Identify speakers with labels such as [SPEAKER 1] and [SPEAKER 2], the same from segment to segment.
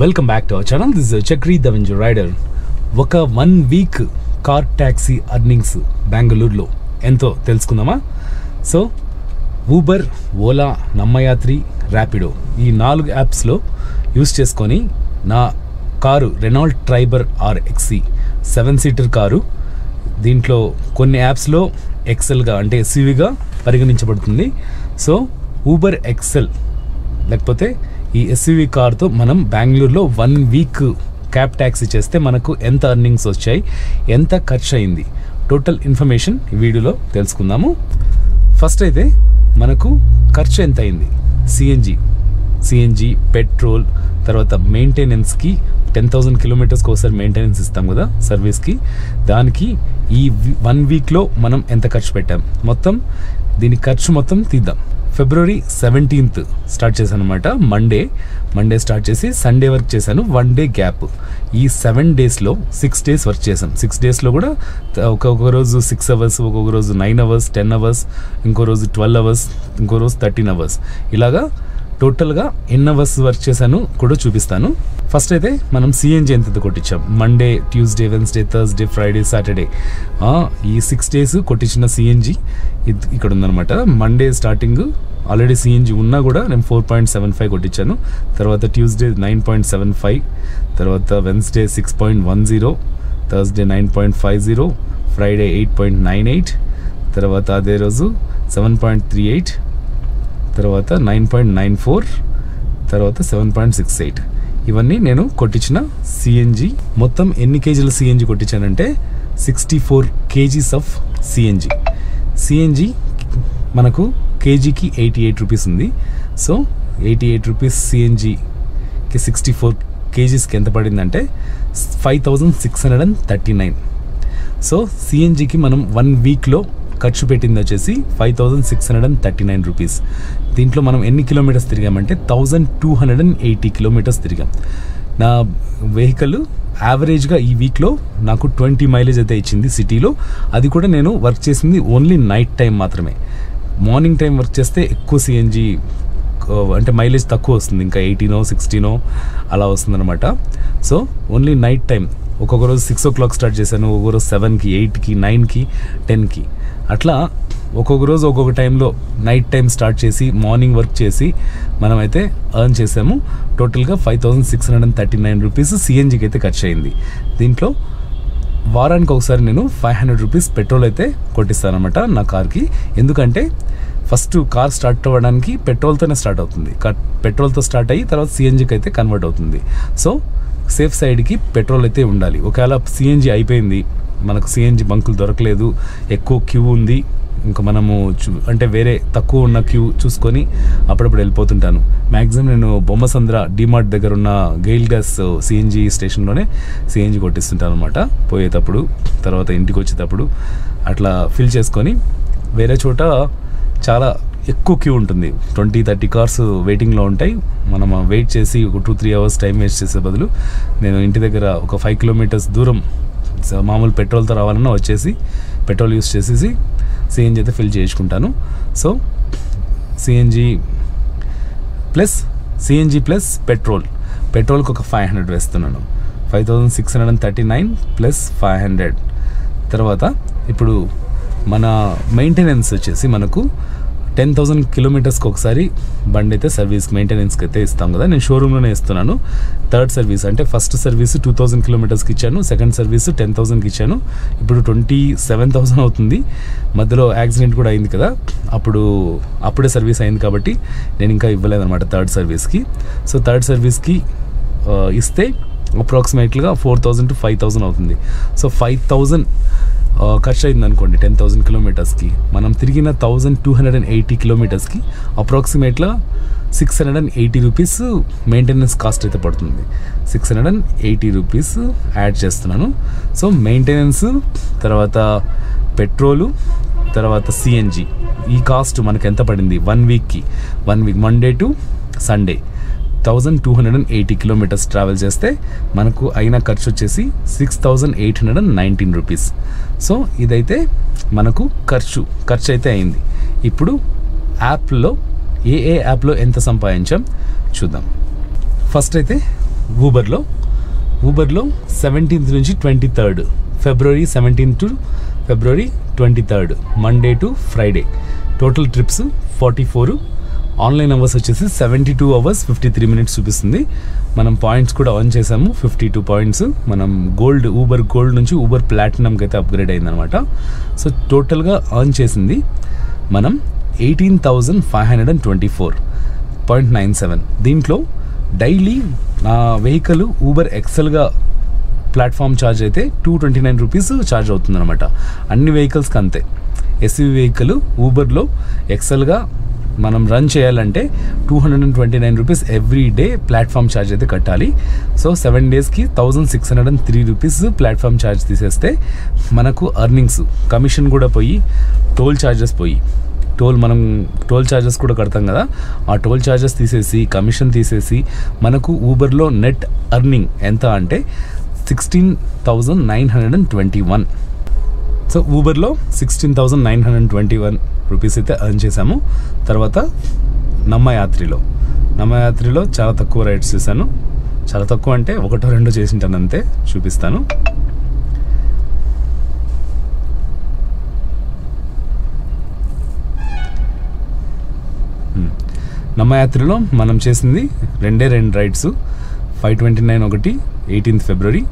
[SPEAKER 1] Welcome back to our channel. This is Chakri the venger rider. ఒక 1 week car taxi earnings బెంగళూరులో ఎంతో తెలుసుకుందామా? So Uber, Ola, Namma Yatri, Rapido ఈ 4 యాప్స్లో యూస్ చేసుకొని నా car Renault Triber RXE 7 seater car. దీంట్లో కొన్ని యాప్స్లో ఎక్సెల్గా అంటే ఎస్యూవీగా పరిగణించబడుతుంది. సో ఊబర్ ఎక్సెల్ లేకపోతే ఈ ఎస్యూవీ కార్తో మనం బెంగళూరులో 1 వీక్ క్యాబ్ ట్యాక్సీ చేస్తే మనకు ఎంత అర్నింగ్స్ వచ్చాయి, ఎంత ఖర్చు అయింది, టోటల్ ఇన్ఫర్మేషన్ ఈ వీడియోలో తెలుసుకుందాము. ఫస్ట్ అయితే మనకు ఖర్చు ఎంత అయింది. సిఎన్జి, పెట్రోల్, తర్వాత మెయింటెనెన్స్కి 10,000 కిలోమీటర్స్కి ఒకసారి మెయింటెనెన్స్ ఇస్తాం కదా సర్వీస్కి, దానికి ఈ 1 వీక్లో మనం ఎంత ఖర్చు పెట్టాం, మొత్తం దీని ఖర్చు మొత్తం తీద్దాం. ఫిబ్రవరి 17th స్టార్ట్ చేశాను అనమాట. మండే స్టార్ట్ చేసి సండే వర్క్ చేశాను. 1 డే గ్యాప్. ఈ 7 డేస్లో 6 డేస్ వర్క్ చేశాం. 6 డేస్లో కూడా ఒక్కొక్క రోజు 6 అవర్స్, ఒక్కొక్క రోజు 9 అవర్స్, 10 అవర్స్, ఇంకో రోజు 12 అవర్స్, ఇంకో రోజు 13 అవర్స్, ఇలాగా టోటల్గా ఎన్ని అవర్స్ వర్క్ చేశాను కూడా చూపిస్తాను. ఫస్ట్ అయితే మనం సిఎన్జి ఎంత కొట్టించాం. Monday, Tuesday, Wednesday, Thursday, Friday, Saturday ఈ 6 డేస్ కొట్టించిన సిఎన్జి ఇక్కడ ఉందనమాట. మండే స్టార్టింగ్ ఆల్రెడీ సిఎన్జి ఉన్నా కూడా నేను 4.75 కొట్టించాను. తర్వాత ట్యూస్డే 9.75, తర్వాత వెన్స్డే 6.10, థర్స్డే 9.50, ఫ్రైడే 8.98, తర్వాత అదే రోజు 7.38, తర్వాత 9.94, తర్వాత 7.68. ఇవన్నీ నేను కొట్టించిన సిఎన్జి. మొత్తం ఎన్ని కేజీల సిఎన్జి కొట్టించానంటే 64 kgs ఆఫ్ సిఎన్జి మనకు కేజీకి 88 రూపీస్ ఉంది. సో 88 రూపీస్ సిఎన్జికి 64 kgsకి ఎంత పడిందంటే 5,639. సో సిఎన్జికి మనం 1 వీక్లో ఖర్చు పెట్టింది వచ్చేసి 5,639 రూపీస్. దీంట్లో మనం ఎన్ని కిలోమీటర్స్ తిరిగామంటే 1,280 కిలోమీటర్స్ తిరిగాం. నా వెహికల్ యావరేజ్గా ఈ వీక్లో నాకు 20 మైలేజ్ అయితే ఇచ్చింది సిటీలో. అది కూడా నేను వర్క్ చేసింది ఓన్లీ నైట్ టైం మాత్రమే. మార్నింగ్ టైం వర్క్ చేస్తే ఎక్కువ సిఎన్జి అంటే మైలేజ్ తక్కువ వస్తుంది, ఇంకా 18, 16 అలా వస్తుందన్నమాట. సో ఓన్లీ నైట్ టైం ఒక్కొక్క రోజు 6 o'clock స్టార్ట్ చేశాను, ఒక్కొక్క రోజు 7కి, 8కి, 9కి, 10కి, అట్లా ఒక్కొక్క రోజు ఒక్కొక్క టైంలో నైట్ టైం స్టార్ట్ చేసి మార్నింగ్ వర్క్ చేసి మనమైతే ఎర్న్ చేసాము. టోటల్గా 5,639 రూపీస్ సిఎన్జికి అయితే ఖర్చు అయింది. దీంట్లో వారానికి ఒకసారి నేను 500 రూపీస్ పెట్రోల్ అయితే కొట్టిస్తాను అనమాట నా కార్కి. ఎందుకంటే ఫస్ట్ కార్ స్టార్ట్ అవ్వడానికి పెట్రోల్తోనే స్టార్ట్ అవుతుంది. పెట్రోల్తో స్టార్ట్ అయ్యి తర్వాత సిఎన్జికి అయితే కన్వర్ట్ అవుతుంది. సో సేఫ్ సైడ్కి పెట్రోల్ అయితే ఉండాలి. ఒకవేళ సిఎన్జి అయిపోయింది, మనకు సిఎన్జి బంకులు దొరకలేదు, ఎక్కువ క్యూ ఉంది, ఇంకా మనము అంటే వేరే తక్కువ ఉన్న క్యూ చూసుకొని అప్పుడప్పుడు వెళ్ళిపోతుంటాను. మ్యాక్సిమం నేను బొమ్మసంద్ర డిమార్ట్ దగ్గర ఉన్న గెయిల్ గ్యాస్ సిఎన్జి స్టేషన్లోనే సిఎన్జి కొట్టిస్తుంటాను అనమాట. పోయేటప్పుడు, తర్వాత ఇంటికి వచ్చేటప్పుడు అట్లా ఫిల్ చేసుకొని. వేరే చోట చాలా ఎక్కువ క్యూ ఉంటుంది, 20-30 కార్స్ వెయిటింగ్లో ఉంటాయి. మనం వెయిట్ చేసి ఒక 2-3 అవర్స్ టైం వేస్ట్ చేసే బదులు నేను ఇంటి దగ్గర ఒక 5 కిలోమీటర్స్ దూరం మామూలు పెట్రోల్తో రావాలన్నా వచ్చేసి పెట్రోల్ యూస్ చేసేసి సిఎన్జి అయితే ఫిల్ చేసుకుంటాను. సో సిఎన్జి ప్లస్ పెట్రోల్కి ఒక 500 వేస్తున్నాను. 5,639 ప్లస్ 500. తర్వాత ఇప్పుడు మన మెయింటెనెన్స్ వచ్చేసి మనకు 10,000 కిలోమీటర్స్కి ఒకసారి బండి అయితే సర్వీస్ మెయింటెనెన్స్కి అయితే ఇస్తాం కదా. నేను షోరూంలోనే ఇస్తున్నాను. థర్డ్ సర్వీస్ అంటే ఫస్ట్ సర్వీస్ 2,000 కిలోమీటర్స్కి ఇచ్చాను, సెకండ్ సర్వీస్ 10,000కి ఇచ్చాను. ఇప్పుడు 27,000 అవుతుంది. మధ్యలో యాక్సిడెంట్ కూడా అయింది కదా, అప్పుడే సర్వీస్ అయింది కాబట్టి నేను ఇంకా ఇవ్వలేదన్నమాట థర్డ్ సర్వీస్కి. సో థర్డ్ సర్వీస్కి ఇస్తే అప్రాక్సిమేట్గా 4,000 to 5,000 అవుతుంది. సో 5,000 ఖర్చు అయింది అనుకోండి 10,000 కిలోమీటర్స్కి. మనం తిరిగిన 1,280 కిలోమీటర్స్కి అప్రాక్సిమేట్గా 680 రూపీస్ మెయింటెనెన్స్ కాస్ట్ అయితే పడుతుంది. 680 రూపీస్ యాడ్ చేస్తున్నాను. సో మెయింటెనెన్స్, తర్వాత పెట్రోలు, తర్వాత సిఎన్జి, ఈ కాస్ట్ మనకు ఎంత పడింది 1 week Monday to Sunday 1,280 kilometres travel చేస్తే మనకు అయిన ఖర్చు వచ్చేసి 6,819 రూపీస్. సో ఇదైతే మనకు ఖర్చు అయితే అయింది. ఇప్పుడు యాప్లో ఏ యాప్లో ఎంత సంపాదించాం చూద్దాం. ఫస్ట్ అయితే ఊబర్లో 17th నుంచి 23rd February 17th to February 23rd Monday to Friday total trips 44. Online hours వచ్చేసి 72 hours 53 minutes చూపిస్తుంది. మనం పాయింట్స్ కూడా ఆన్ చేసాము, 52 points. మనం ఊబర్ గోల్డ్ నుంచి ఊబర్ ప్లాటినంకి అయితే అప్గ్రేడ్ అయిందనమాట. సో టోటల్గా ఆన్ చేసింది మనం 18,524.97. దీంట్లో డైలీ నా వెహికల్ ఊబర్ ఎక్సెల్గా ప్లాట్ఫామ్ ఛార్జ్ అయితే 229 rupees ఛార్జ్ అవుతుంది అనమాట. అన్ని వెహికల్స్కి అంతే. ఎస్యూవీ వెహికల్ ఊబర్లో ఎక్సెల్గా మనం రన్ చేయాలంటే 229 rupees every day platform charge అయితే కట్టాలి. సో 7 daysకి 1,603 rupees ప్లాట్ఫామ్ ఛార్జ్ తీసేస్తే మనకు అర్నింగ్స్, కమిషన్ కూడా పోయి, టోల్ ఛార్జెస్ పోయి, మనం టోల్ ఛార్జెస్ కూడా కడతాం కదా, ఆ టోల్ ఛార్జెస్ తీసేసి, కమిషన్ తీసేసి మనకు ఊబర్లో నెట్ అర్నింగ్ ఎంత అంటే 16,921. సో ఊబర్లో 16,921 rupees అయితే ఎర్న్ చేశాము. తర్వాత నమ్మయాత్రిలో చాలా తక్కువ రైడ్స్ చేశాను. చాలా తక్కువ అంటే 1-2 చేసింటాను అంతే. చూపిస్తాను. నమ్మయాత్రిలో మనం చేసింది 2 రైడ్స్. 529 ఒకటి 18th February,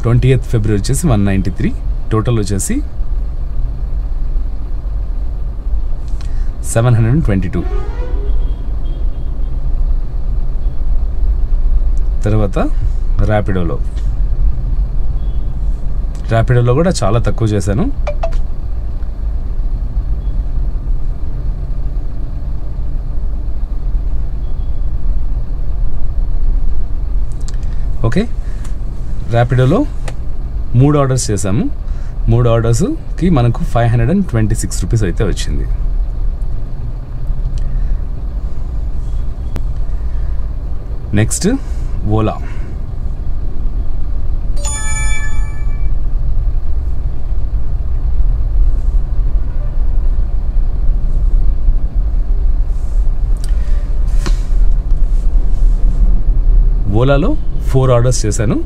[SPEAKER 1] 20th February వచ్చేసి 193. టోటల్ వచ్చేసి 722. తర్వాత ర్యాపిడోలో కూడా చాలా తక్కువ చేశాను. ఓకే, ర్యాపిడోలో 3 ఆర్డర్స్ చేశాము. 3 ఆర్డర్స్కి మనకు 526 rupees అయితే వచ్చింది. నెక్స్ట్ ఓలా. ఓలాలో 4 ఆర్డర్స్ చేశాను.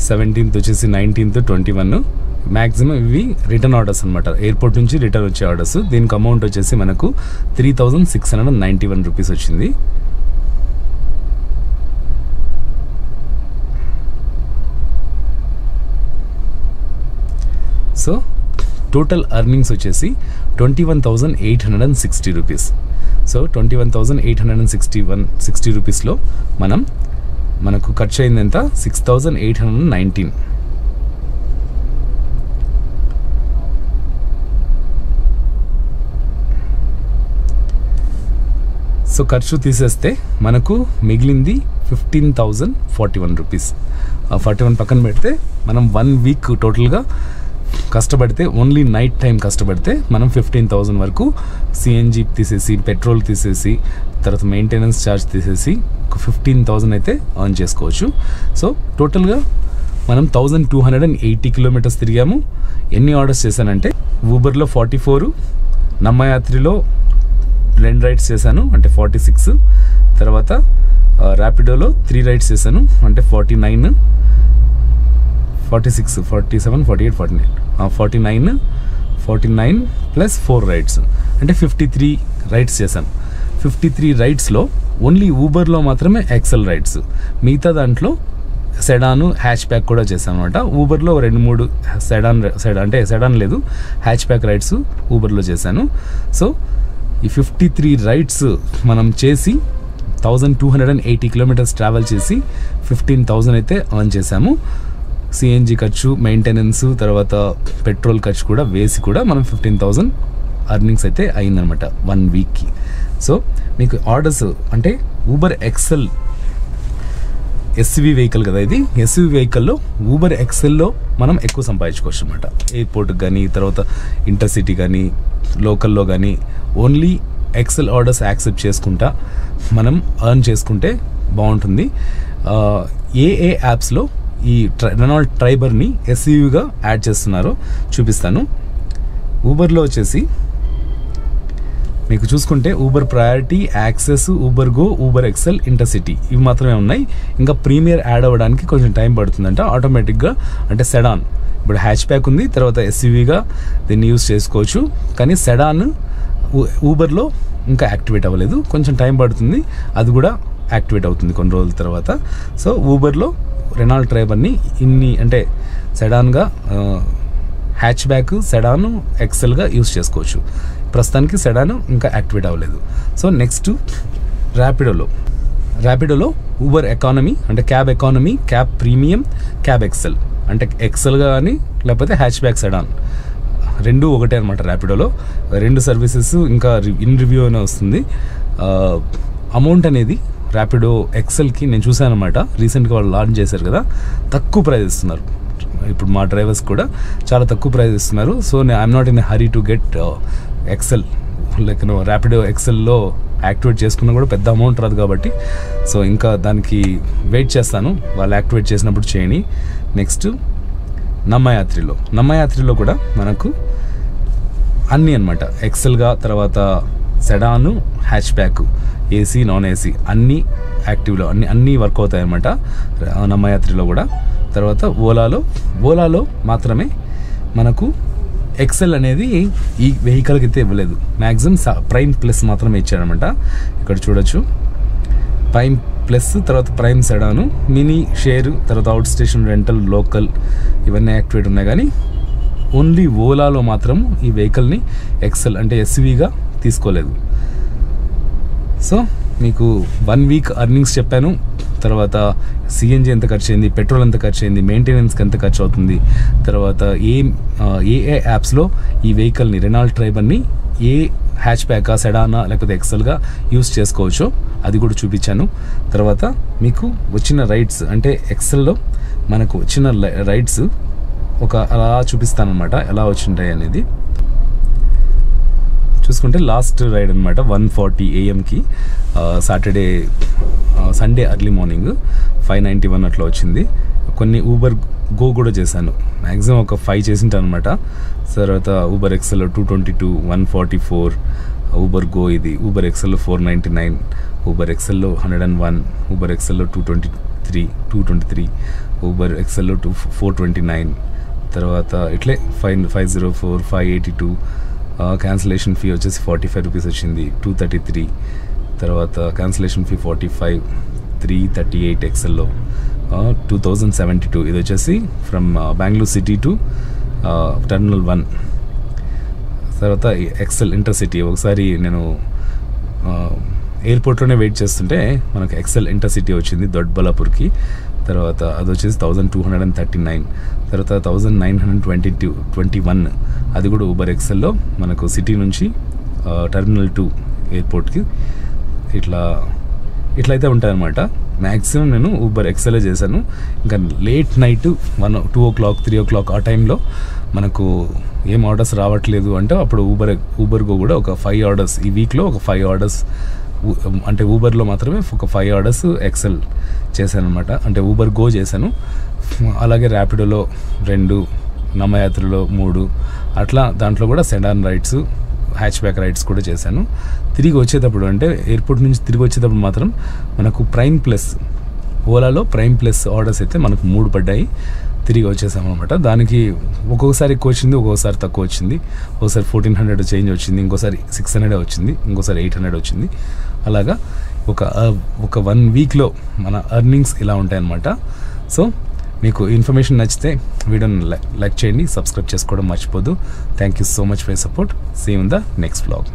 [SPEAKER 1] 17th వచ్చేసి 19th 21. మ్యాక్సిమం ఇవి రిటర్న్ ఆర్డర్స్ అనమాట, ఎయిర్పోర్ట్ నుంచి రిటర్న్ వచ్చే ఆర్డర్స్. దీనికి అమౌంట్ వచ్చేసి మనకు 3,691 rupees వచ్చింది. సో టోటల్ అర్నింగ్స్ వచ్చేసి 21,860 rupees. సో 21,860 rupeesలో మనకు ఖర్చు అయింది ఎంత? 6,819. సో ఖర్చు తీసేస్తే మనకు మిగిలింది 15,041 rupees. 41 పక్కన పెడితే మనం 1 week టోటల్గా కష్టపడితే, ఓన్లీ నైట్ టైం కష్టపడితే మనం 15,000 వరకు సిఎన్జి తీసేసి, పెట్రోల్ తీసేసి, తర్వాత మెయింటెనెన్స్ ఛార్జ్ తీసేసి 15,000 అయితే ఎర్న్ చేసుకోవచ్చు. సో టోటల్గా మనం 1,280 kilometers తిరిగాము. ఎన్ని ఆర్డర్స్ చేశానంటే ఊబర్లో 44, నమ్మయాత్రిలో 2 రైడ్స్ చేశాను అంటే 46, తర్వాత ర్యాపిడోలో 3 రైడ్స్ చేశాను అంటే 49, 46, 47, 48, 49, 49 ప్లస్ 4 రైడ్స్ అంటే 53 రైడ్స్ చేశాను. 53 రైడ్స్లో ఓన్లీ ఊబర్లో మాత్రమే ఎక్సెల్ రైడ్స్, మిగతా దాంట్లో సెడాను, హ్యాచ్ ప్యాక్ కూడా చేశాను అనమాట. ఊబర్లో 2-3 సెడాన్ లేదు, హ్యాచ్ ప్యాక్ రైడ్స్ ఊబర్లో చేశాను. సో ఈ 53 రైడ్స్ మనం చేసి 1,280 kilometers ట్రావెల్ చేసి 15,000 అయితే ఎర్న్ చేశాము. సిఎన్జి ఖర్చు, మెయింటెనెన్స్, తర్వాత పెట్రోల్ ఖర్చు కూడా వేసి కూడా మనం 15,000 అర్నింగ్స్ అయితే అయిందనమాట 1 weekకి. సో మీకు ఆర్డర్స్ అంటే ఊబర్ ఎక్సెల్ ఎస్యూవీ వెహికల్ కదా ఇది. ఎస్యూవీ వెహికల్లో ఊబర్ ఎక్సెల్లో మనం ఎక్కువ సంపాదించుకోవచ్చు అనమాట. ఎయిర్పోర్ట్కి కానీ, తర్వాత ఇంటర్సిటీ కానీ, లోకల్లో కానీ ఓన్లీ ఎక్సెల్ ఆర్డర్స్ యాక్సెప్ట్ చేసుకుంటా మనం ఎర్న్ చేసుకుంటే బాగుంటుంది. ఏ యాప్స్లో ఈ రెనాల్ట్ ట్రైబర్ని ఎస్యూవీగా యాడ్ చేస్తున్నారో చూపిస్తాను. ఊబర్లో వచ్చేసి మీకు చూసుకుంటే Uber priority, access, Uber go, Uber XL, intercity ఇవి మాత్రమే ఉన్నాయి. ఇంకా ప్రీమియర్ యాడ్ అవ్వడానికి కొంచెం టైం పడుతుందంట ఆటోమేటిక్గా. అంటే సెడాన్ ఇప్పుడు హ్యాచ్ బ్యాక్ ఉంది, తర్వాత ఎస్యూవీగా దీన్ని యూజ్ చేసుకోవచ్చు. కానీ సెడాన్ ఊబర్లో ఇంకా యాక్టివేట్ అవ్వలేదు, కొంచెం టైం పడుతుంది, అది కూడా యాక్టివేట్ అవుతుంది కొన్ని రోజుల తర్వాత. సో ఊబర్లో రెనాల్ట్ ట్రైబర్ని ఇన్ని అంటే సెడాన్గా, హ్యాచ్ బ్యాక్, సెడాన్, ఎక్సెల్గా యూజ్ చేసుకోవచ్చు. ప్రస్తుతానికి సెడాన్ ఇంకా యాక్టివేట్ అవ్వలేదు. సో నెక్స్ట్ ర్యాపిడోలో ఊబర్ ఎకానమీ అంటే cab economy, cab premium, cab XL అంటే ఎక్సెల్గా కానీ లేకపోతే హ్యాచ్ బ్యాక్ సెడాన్ రెండు ఒకటే అనమాట. ర్యాపిడోలో 2 సర్వీసెస్ ఇంకా ఇన్ రివ్యూ అనే వస్తుంది. అమౌంట్ అనేది ర్యాపిడో ఎక్సెల్కి నేను చూసాను అనమాట, రీసెంట్గా వాళ్ళు లాంచ్ చేశారు కదా, తక్కువ ప్రైస్ ఇస్తున్నారు. ఇప్పుడు మా డ్రైవర్స్ కూడా చాలా తక్కువ ప్రైస్ ఇస్తున్నారు. So I'm not in a hurry to get XL, like Rapido ఎక్సెల్లో యాక్టివేట్ చేసుకున్నా కూడా పెద్ద అమౌంట్ రాదు కాబట్టి, సో ఇంకా దానికి వెయిట్ చేస్తాను, వాళ్ళు యాక్టివేట్ చేసినప్పుడు చేయని. నెక్స్ట్ నమ్మయాత్రిలో కూడా మనకు అన్నీ అనమాట, ఎక్సెల్గా, తర్వాత sedan, hatchback, AC, non AC అన్నీ యాక్టివ్లో అన్నీ వర్క్ అవుతాయి అన్నమాట నమ్మయాత్రిలో కూడా. తర్వాత ఓలాలో మాత్రమే మనకు ఎక్సెల్ అనేది ఈ వెహికల్కి అయితే ఇవ్వలేదు, మ్యాక్సిమం ప్రైమ్ ప్లస్ మాత్రమే ఇచ్చాడనమాట. ఇక్కడ చూడొచ్చు ప్రైమ్ ప్లస్, తర్వాత ప్రైమ్ సెడాను, మినీ షేర్, తర్వాత అవుట్ స్టేషన్ రెంటల్, లోకల్ ఇవన్నీ యాక్టివేట్ ఉన్నాయి. కానీ ఓన్లీ ఓలాలో మాత్రం ఈ వెహికల్ని ఎక్సెల్ అంటే ఎస్యూవీగా తీసుకోలేదు. సో మీకు 1 వీక్ అర్నింగ్స్ చెప్పాను, తర్వాత సిఎన్జి ఎంత ఖర్చు అయింది, పెట్రోల్ ఎంత ఖర్చు అయింది, మెయింటెనెన్స్కి ఎంత ఖర్చు అవుతుంది, తర్వాత ఏ యాప్స్లో ఈ వెహికల్ని రెనాల్ట్ ట్రైబర్ని ఏ హ్యాచ్ బ్యాకా, సెడానా లేకపోతే ఎక్సెల్గా యూస్ చేసుకోవచ్చు అది కూడా చూపించాను. తర్వాత మీకు వచ్చిన రైడ్స్ అంటే ఎక్సెల్లో మనకు వచ్చిన రైడ్స్ అలా చూపిస్తాను అనమాట, ఎలా వచ్చింటాయి అనేది. చూసుకుంటే లాస్ట్ రైడ్ అనమాట 1:40 AM సండే ఎర్లీ మార్నింగ్ 591 అట్లా వచ్చింది. కొన్ని ఊబర్ గో కూడా చేశాను, మ్యాక్సిమం ఒక 5 చేసింటాను అనమాట. తర్వాత ఊబర్ ఎక్సెల్లో 222, 144, ఊబర్ గో ఇది, ఊబర్ ఎక్సెల్లో 499, ఊబర్ ఎక్సెల్లో 101, ఊబర్ ఎక్సెల్లో 223, ఊబర్ ఎక్సెల్లో 429, తర్వాత ఇట్లే 504, 582, క్యాన్సిలేషన్ ఫీ వచ్చేసి 45 రూపీస్ వచ్చింది, 233, తర్వాత క్యాన్సిలేషన్ ఫీ 45, 338 ఎక్సెల్లో, 2072 ఇది వచ్చేసి from Bengaluru city to terminal 1. తర్వాత ఎక్సెల్ ఇంటర్సిటీ ఒకసారి నేను ఎయిర్పోర్ట్లోనే వెయిట్ చేస్తుంటే మనకు ఎక్సెల్ ఇంటర్సిటీ వచ్చింది దొడ్బలాపూర్కి, తర్వాత అది వచ్చేసి 1239, తర్వాత 1921 అది కూడా ఊబర్ ఎక్సెల్లో మనకు సిటీ నుంచి టర్మినల్ 2 ఎయిర్పోర్ట్కి ఇట్లయితే ఉంటాయన్నమాట. మ్యాక్సిమం నేను ఊబర్ ఎక్సెలే చేశాను. ఇంకా లేట్ నైట్ 1, 2 o'clock, 3 o'clock ఆ టైంలో మనకు ఏం ఆర్డర్స్ రావట్లేదు అంటే అప్పుడు ఊబర్ గో కూడా ఒక 5 ఆర్డర్స్ ఈ వీక్లో ఒక 5 ఆర్డర్స్ అంటే ఊబర్లో మాత్రమే ఒక 5 ఆర్డర్స్ ఎక్సెల్ చేశాను అనమాట, అంటే ఊబర్ గో చేశాను. అలాగే ర్యాపిడోలో 2, నమ్మయాత్రలో 3 అట్లా దాంట్లో కూడా sedan rides, hatch back rides కూడా చేశాను. తిరిగి వచ్చేటప్పుడు అంటే ఎయిర్పోర్ట్ నుంచి తిరిగి వచ్చేటప్పుడు మాత్రం మనకు ప్రైమ్ ప్లస్ ఓలాలో ప్రైమ్ ప్లస్ ఆర్డర్స్ అయితే మనకు 3 పడ్డాయి. తిరిగి వచ్చేసాము అనమాట. దానికి ఒక్కొక్కసారి ఎక్కువ వచ్చింది, ఒక్కొక్కసారి తక్కువ వచ్చింది. ఒకసారి 1400 చేంజ్ వచ్చింది, ఇంకోసారి 600 వచ్చింది, ఇంకోసారి 800 వచ్చింది. అలాగా ఒక 1 వీక్లో మన ఎర్నింగ్స్ ఇలా ఉంటాయన్నమాట. సో మీకు ఇన్ఫర్మేషన్ నచ్చితే వీడియోని లైక్ చేయండి, సబ్స్క్రైబ్ చేసుకోవడం మర్చిపోద్దు. Thank you so much for support. See you in the next vlog.